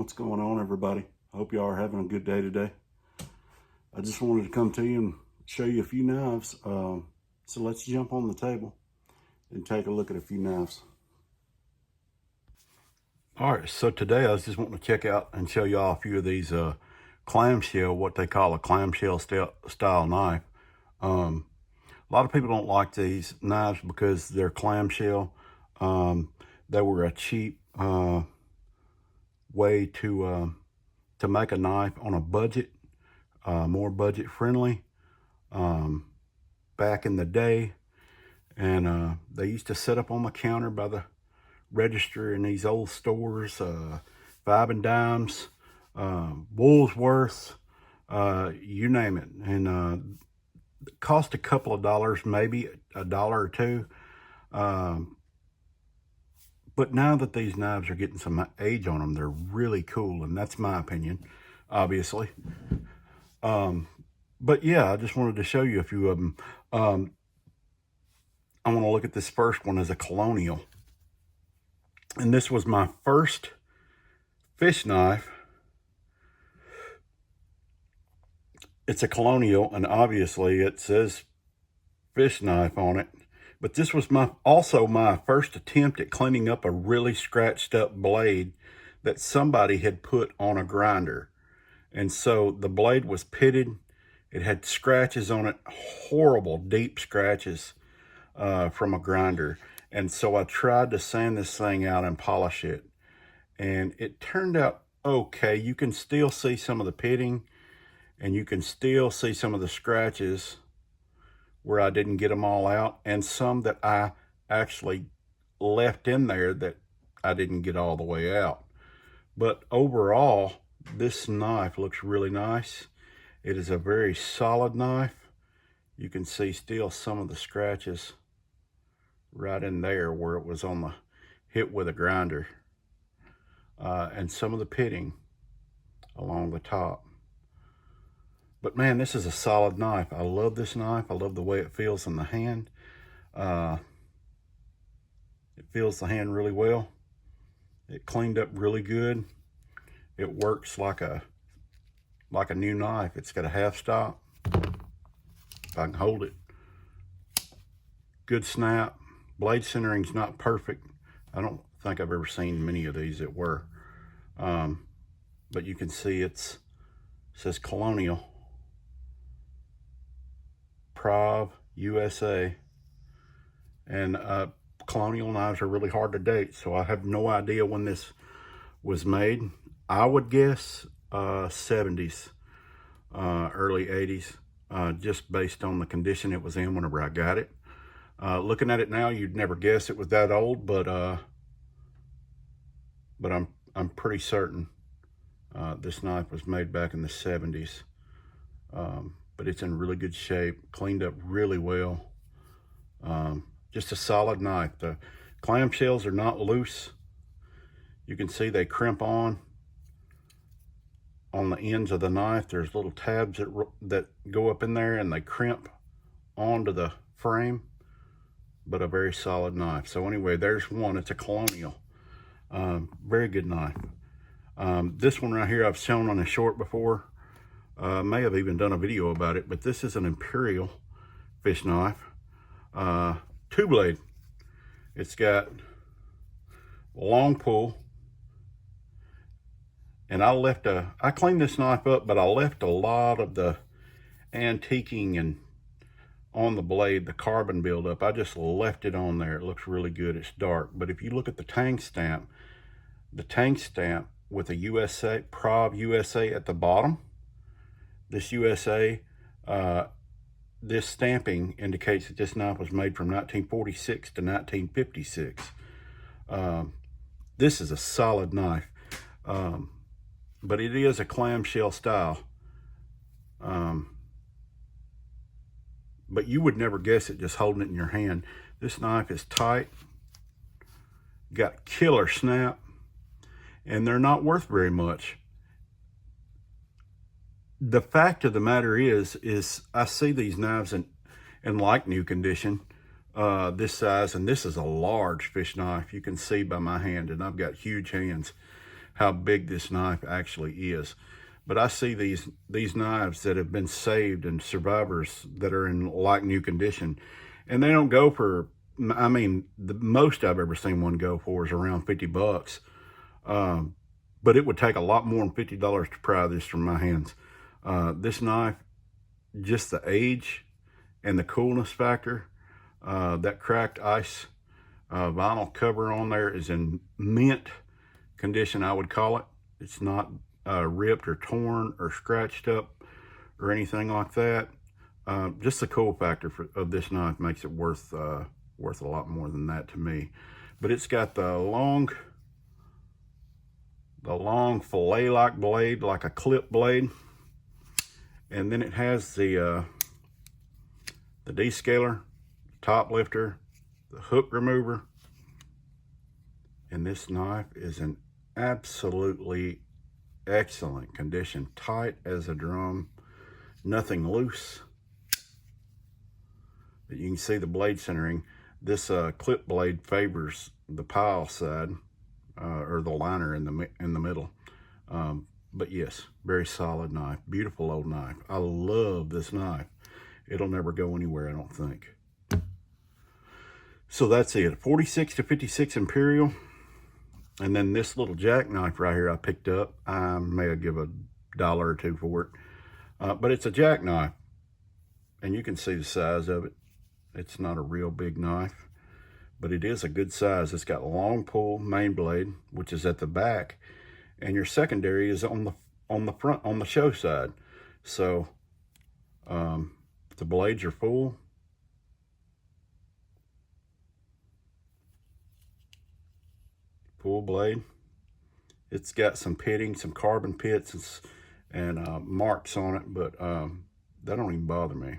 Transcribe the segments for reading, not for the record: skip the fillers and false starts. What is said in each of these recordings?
What's going on, everybody? I hope you all are having a good day today. I just wanted to come to you and show you a few knives. So let's jump on the table and take a look at a few knives. All right, so today I was just wanting to check out and show y'all a few of these clamshell, what they call a clamshell style knife. A lot of people don't like these knives because they're clamshell. They were a cheap way to make a knife on a budget, more budget friendly back in the day. And they used to set up on the counter by the register in these old stores, Five and Dimes, Woolworths, you name it. And it cost a couple of dollars, maybe $1 or $2. But now that these knives are getting some age on them, they're really cool, and that's my opinion, obviously. But yeah, I just wanted to show you a few of them. I want to look at this first one as a Colonial. And this was my first fish knife. It's a Colonial, and obviously it says fish knife on it. But this was also my first attempt at cleaning up a really scratched up blade that somebody had put on a grinder. And so the blade was pitted. It had scratches on it, horrible deep scratches from a grinder. And so I tried to sand this thing out and polish it. And it turned out okay. You can still see some of the pitting, and you can still see some of the scratches where I didn't get them all out, and some that I actually left in there that I didn't get all the way out. But overall, this knife looks really nice. It is a very solid knife. You can see still some of the scratches right in there where it was on the hit with a grinder, and some of the pitting along the top. But man, this is a solid knife. I love this knife. I love the way it feels in the hand. It feels the hand really well. It cleaned up really good. It works like a new knife. It's got a half stop. If I can hold it. Good snap. Blade centering's not perfect. I don't think I've ever seen many of these that were. But you can see it says Colonial. Prov, USA. And Colonial knives are really hard to date, so I have no idea when this was made. I would guess 70s, early 80s, just based on the condition it was in whenever I got it. Looking at it now, you'd never guess it was that old, but I'm pretty certain this knife was made back in the 70s. But it's in really good shape, cleaned up really well. Just a solid knife. The clamshells are not loose. You can see they crimp on the ends of the knife. There's little tabs that go up in there, and they crimp onto the frame, but a very solid knife. So anyway, there's one. It's a Colonial. Very good knife. This one right here I've shown on a short before. May have even done a video about it, but this is an Imperial fish knife, 2-blade. It's got a long pull, and I cleaned this knife up, but I left a lot of the antiquing and on the blade, the carbon buildup. I just left it on there. It looks really good. It's dark, but if you look at the tang stamp with a USA, Prov USA at the bottom, this USA, this stamping indicates that this knife was made from 1946 to 1956. This is a solid knife, but it is a clamshell style. But you would never guess it just holding it in your hand. This knife is tight, got killer snap, and they're not worth very much. The fact of the matter is I see these knives in like new condition, this size, and this is a large fish knife. You can see by my hand, and I've got huge hands. how big this knife actually is. But I see these knives that have been saved and survivors that are in like new condition, and they don't go for, I mean, the most I've ever seen one go for is around $50. But it would take a lot more than $50 to pry this from my hands. This knife, just the age and the coolness factor, that cracked ice vinyl cover on there is in mint condition, I would call it. It's not ripped or torn or scratched up or anything like that. Just the cool factor of this knife makes it worth a lot more than that to me. But it's got the long fillet-like blade, like a clip blade, and then it has the descaler, top lifter, the hook remover, and this knife is in absolutely excellent condition, tight as a drum, nothing loose. But you can see the blade centering. This clip blade favors the pile side, or the liner in the middle. But yes, very solid knife, beautiful old knife. I love this knife. It'll never go anywhere, I don't think. So that's it, 46 to 56 Imperial. And then this little jackknife right here I picked up. I may have give $1 or $2 for it. But it's a jackknife, and you can see the size of it. It's not a real big knife, but it is a good size. It's got a long pull main blade, which is at the back, and your secondary is on the front, on the show side. So the blades are full. Full blade. It's got some pitting, some carbon pits and marks on it, but that don't even bother me.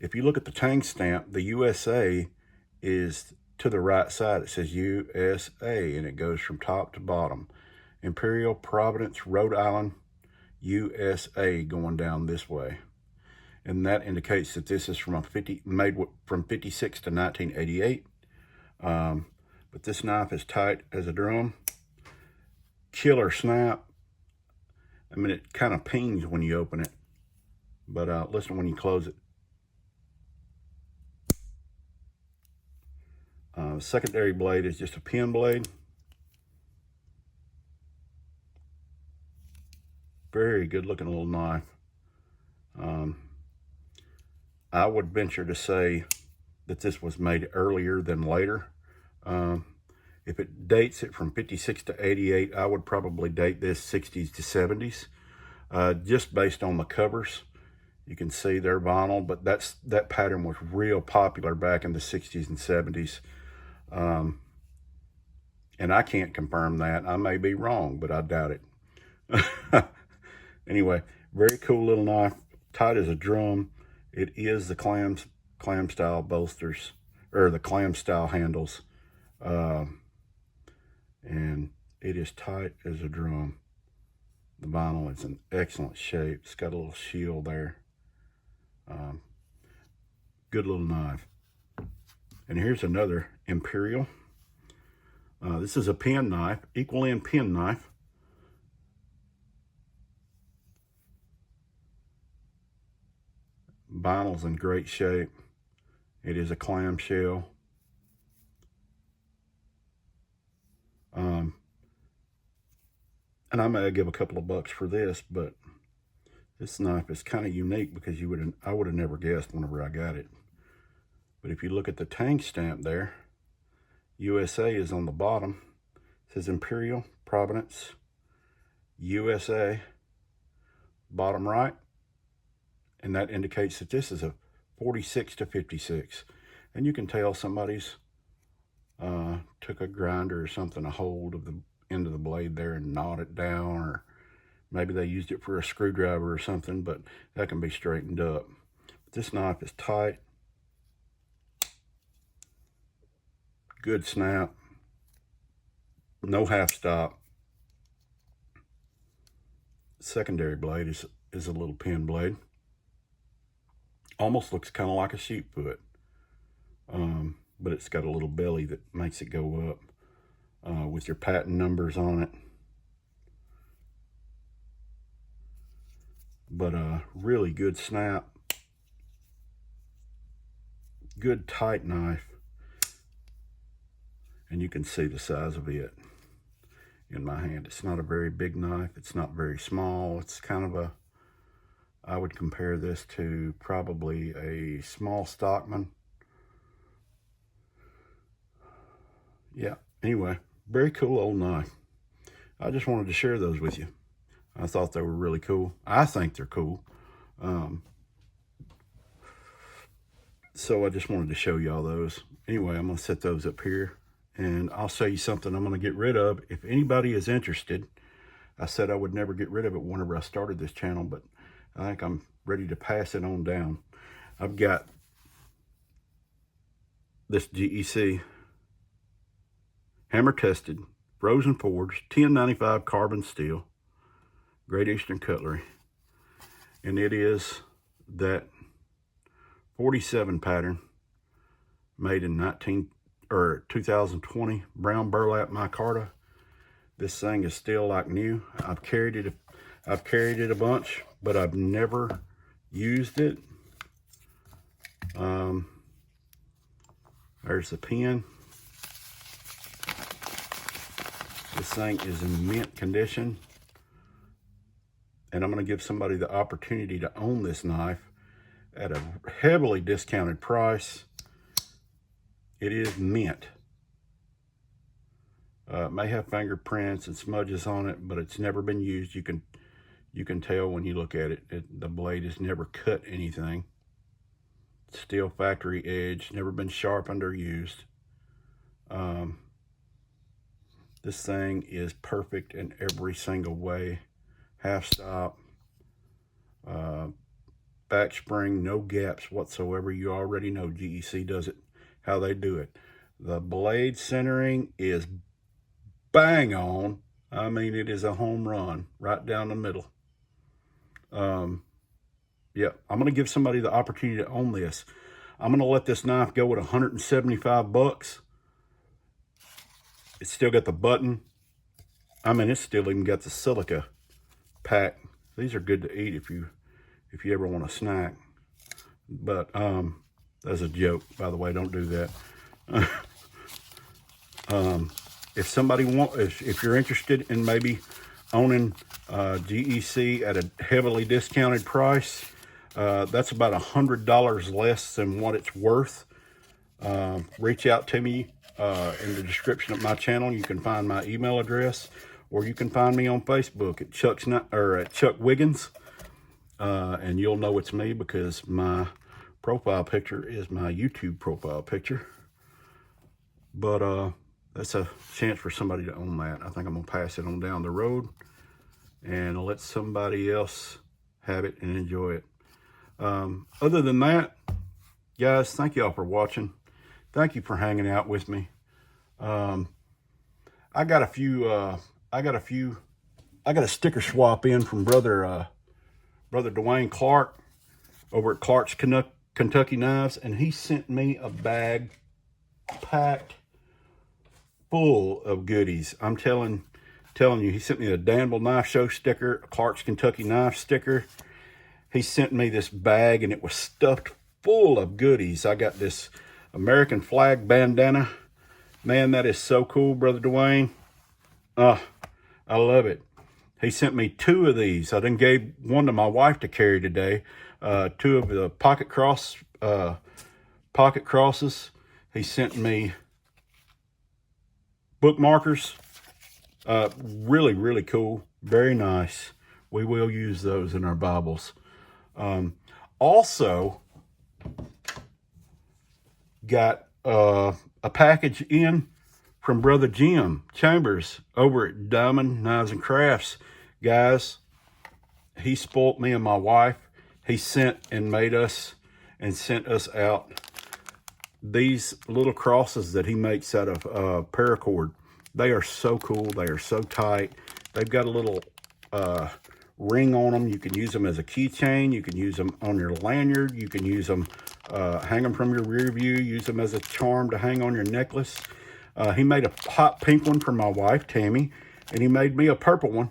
If you look at the tang stamp, the USA is to the right side. It says USA, and it goes from top to bottom. Imperial, Providence, Rhode Island, USA, going down this way. And that indicates that this is from made from 56 to 1988. But this knife is tight as a drum. Killer snap. I mean, it kind of pings when you open it, but listen when you close it. Secondary blade is just a pin blade. Very good looking little knife. I would venture to say that this was made earlier than later. If it dates it from 56 to 88, I would probably date this 60s to 70s, just based on the covers. You can see they're vinyl, but that pattern was real popular back in the 60s and 70s. And I can't confirm that. I may be wrong, but I doubt it. Anyway, very cool little knife, tight as a drum. It is the clam style bolsters, or the clam style handles. And it is tight as a drum. The vinyl is in excellent shape. It's got a little shield there. Good little knife. And here's another Imperial. This is a pen knife, equal end pen knife. Vinyl's in great shape. It is a clamshell. And I may give a couple of bucks for this, but this knife is kind of unique because I would have never guessed whenever I got it. But if you look at the tang stamp there, USA is on the bottom. It says Imperial, Providence, USA, bottom right. And that indicates that this is a 46 to 56. And you can tell somebody's took a grinder or something, a hold of the end of the blade there and gnawed it down, or maybe they used it for a screwdriver or something, but that can be straightened up. But this knife is tight. Good snap. No half stop. Secondary blade is a little pin blade. Almost looks kind of like a sheep foot. But it's got a little belly that makes it go up. with your patent numbers on it. But really good snap. Good tight knife. And you can see the size of it in my hand. It's not a very big knife. It's not very small. It's kind of a, I would compare this to probably a small Stockman. Yeah, anyway, very cool old knife. I just wanted to share those with you. I thought they were really cool. I think they're cool. So I just wanted to show y'all those. Anyway, I'm going to set those up here. And I'll show you something I'm going to get rid of. If anybody is interested, I said I would never get rid of it whenever I started this channel, but I think I'm ready to pass it on down. I've got this GEC hammer tested, frozen forged, 1095 carbon steel, Great Eastern Cutlery. And it is that 47 pattern made in 2020 brown burlap micarta. This thing is still like new. I've carried it a bunch, but I've never used it. There's the pin. This thing is in mint condition, and I'm going to give somebody the opportunity to own this knife at a heavily discounted price. It is mint. It may have fingerprints and smudges on it, but it's never been used. You can tell when you look at it. The blade has never cut anything. Steel factory edge, never been sharpened or used. This thing is perfect in every single way. Half stop, back spring, no gaps whatsoever. You already know GEC does it how they do it. The blade centering is bang on. I mean, it is a home run right down the middle. Yeah, I'm going to give somebody the opportunity to own this. I'm going to let this knife go at 175 bucks. It's still got the button. I mean, it's still even got the silica pack. These are good to eat if you ever want a snack. But that's a joke, by the way. Don't do that. If you're interested in maybe owning GEC at a heavily discounted price, that's about $100 less than what it's worth. Reach out to me in the description of my channel. You can find my email address, or you can find me on Facebook at Chuck Wiggins, and you'll know it's me because my profile picture is my YouTube profile picture. But that's a chance for somebody to own that. I think I'm gonna pass it on down the road and let somebody else have it and enjoy it. Other than that, guys, thank y'all for watching. Thank you for hanging out with me. I got a sticker swap in from brother Dwayne Clark over at Clark's Kentucky Knives, and he sent me a bag packed full of goodies. I'm telling you, he sent me a Danville Knife Show sticker, a Clark's Kentucky Knife sticker. He sent me this bag, and it was stuffed full of goodies. I got this American flag bandana. Man, that is so cool, Brother Dwayne. I love it. He sent me 2 of these. I then gave one to my wife to carry today. 2 of the pocket crosses. He sent me bookmarkers. Really, really cool. Very nice. We will use those in our Bibles. Also, got a package in from Brother Jim Chambers over at Diamond Knives and Crafts. Guys, he spoilt me and my wife. He sent us out these little crosses that he makes out of paracord. They are so cool. They are so tight. They've got a little ring on them. You can use them as a keychain. You can use them on your lanyard. You can use them, hang them from your rear view. Use them as a charm to hang on your necklace. He made a hot pink one for my wife, Tammy, and he made me a purple one.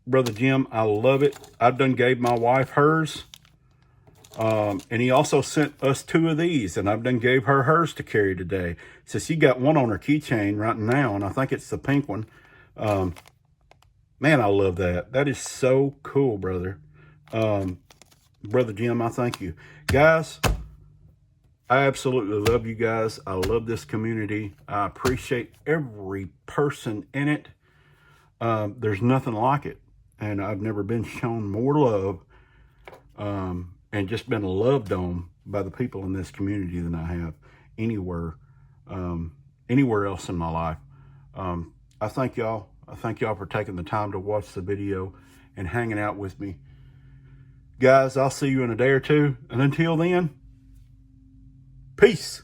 Brother Jim, I love it. I've done gave my wife hers. And he also sent us 2 of these, and I've done gave her hers to carry today. So she got one on her keychain right now, and I think it's the pink one. Man, I love that. That is so cool, brother. Brother Jim, I thank you. Guys, I absolutely love you guys. I love this community. I appreciate every person in it. There's nothing like it. And I've never been shown more love and just been loved on by the people in this community than I have anywhere else in my life. I thank y'all. I thank y'all for taking the time to watch the video and hanging out with me. Guys, I'll see you in a day or two. And until then, peace.